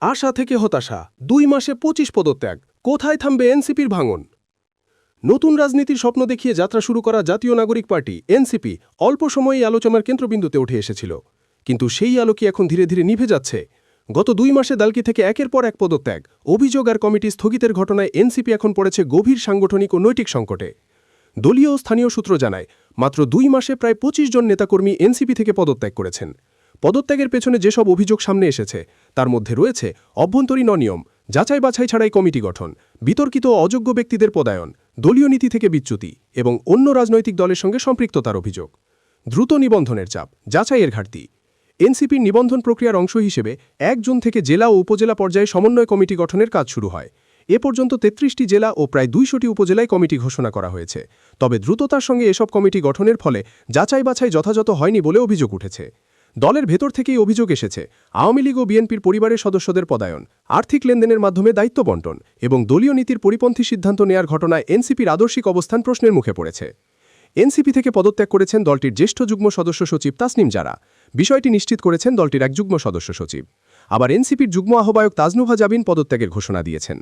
আশা থেকে হতাশা ২ মাসে ২৫ পদত্যাগ কোথায় থামবে এনসিপির ভাঙন নতুন রাজনীতির স্বপ্ন দেখিয়ে যাত্রা শুরু করা জাতীয় নাগরিক পার্টি এনসিপি অল্প সময়েই আলোচনার কেন্দ্রবিন্দুতে উঠে এসেছিল কিন্তু সেই আলো কি এখন ধীরে ধীরে নিভে যাচ্ছে গত ২ মাসে দালকি থেকে একের পর এক পদত্যাগ অভিযোগ আর কমিটি স্থগিতের ঘটনায় এনসিপি এখন পড়েছে গভীর সাংগঠনিক ও নৈতিক সংকটে দলীয় ও স্থানীয় সূত্র জানায় মাত্র ২ মাসে প্রায় ২৫ জন নেতাকর্মী এনসিপি থেকে পদত্যাগ করেছেন পদত্যাগের পেছনে যেসব অভিযোগ সামনে এসেছে তার মধ্যে রয়েছে অভ্যন্তরীণ অনিয়ম যাচাই বাছাই ছাড়াই কমিটি গঠন বিতর্কিত ও অযোগ্য ব্যক্তিদের পদায়ন দলীয় নীতি থেকে বিচ্যুতি এবং অন্য রাজনৈতিক দলের সঙ্গে সম্পৃক্ততার অভিযোগ দ্রুত নিবন্ধনের চাপ যাচাইয়ের ঘাটতি এনসিপির নিবন্ধন প্রক্রিয়ার অংশ হিসেবে ১ জুন থেকে জেলা ও উপজেলা পর্যায়ে সমন্বয় কমিটি গঠনের কাজ শুরু হয় এ পর্যন্ত ৩৩টি জেলা ও প্রায় ২০০টি উপজেলায় কমিটি ঘোষণা করা হয়েছে তবে দ্রুততার সঙ্গে এসব কমিটি গঠনের ফলে যাচাই বাছাই যথাযথ হয়নি বলে অভিযোগ উঠেছে দলের ভেতর থেকেই অভিযোগ এসেছে আওয়ামী লীগ ও বিএনপির পরিবারের সদস্যদের পদায়ন আর্থিক লেনদেনের মাধ্যমে দায়িত্ব বণ্টন এবং দলীয় নীতির পরিপন্থী সিদ্ধান্ত নেয়ার ঘটনায় এনসিপির আদর্শিক অবস্থান প্রশ্নের মুখে পড়েছে এনসিপি থেকে পদত্যাগ করেছেন দলটির জ্যেষ্ঠ যুগ্ম সদস্য সচিব তাসনিম জারা বিষয়টি নিশ্চিত করেছেন দলটির এক যুগ্ম সদস্য সচিব আবার এনসিপির যুগ্ম আহ্বায়ক তাজনুভা জাবিন পদত্যাগের ঘোষণা দিয়েছেন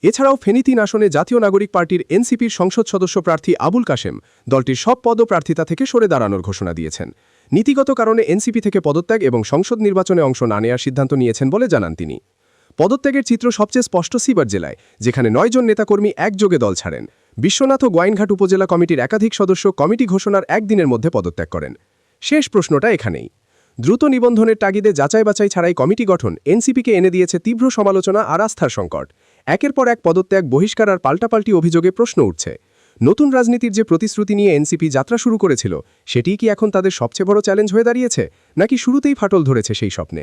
এছাড়াও ফেনী ৩ আসনে জাতীয় নাগরিক পার্টির এনসিপির সংসদ সদস্য প্রার্থী আবুল কাশেম দলটির সব পদপ্রার্থিতা থেকে সরে দাঁড়ানোর ঘোষণা দিয়েছেন নীতিগত কারণে এনসিপি থেকে পদত্যাগ এবং সংসদ নির্বাচনে অংশ না নেওয়ার সিদ্ধান্ত নিয়েছেন বলে জানান তিনি পদত্যাগের চিত্র সবচেয়ে স্পষ্ট সিবার জেলায় যেখানে ৯ জন নেতাকর্মী একযোগে দল ছাড়েন বিশ্বনাথ ও গোয়াইনঘাট উপজেলা কমিটির একাধিক সদস্য কমিটি ঘোষণার একদিনের মধ্যে পদত্যাগ করেন শেষ প্রশ্নটা এখানেই দ্রুত নিবন্ধনের তাগিদে যাচাই বাছাই ছাড়াই কমিটি গঠন এনসিপিকে এনে দিয়েছে তীব্র সমালোচনা আর আস্থার সংকট একের পর এক পদত্যাগ বহিষ্কার আর পাল্টাপাল্টি অভিযোগে প্রশ্ন উঠছে নতুন রাজনীতির যে প্রতিশ্রুতি নিয়ে এনসিপি যাত্রা শুরু করেছিল সেটিই কি এখন তাদের সবচেয়ে বড় চ্যালেঞ্জ হয়ে দাঁড়িয়েছে নাকি শুরুতেই ফাটল ধরেছে সেই স্বপ্নে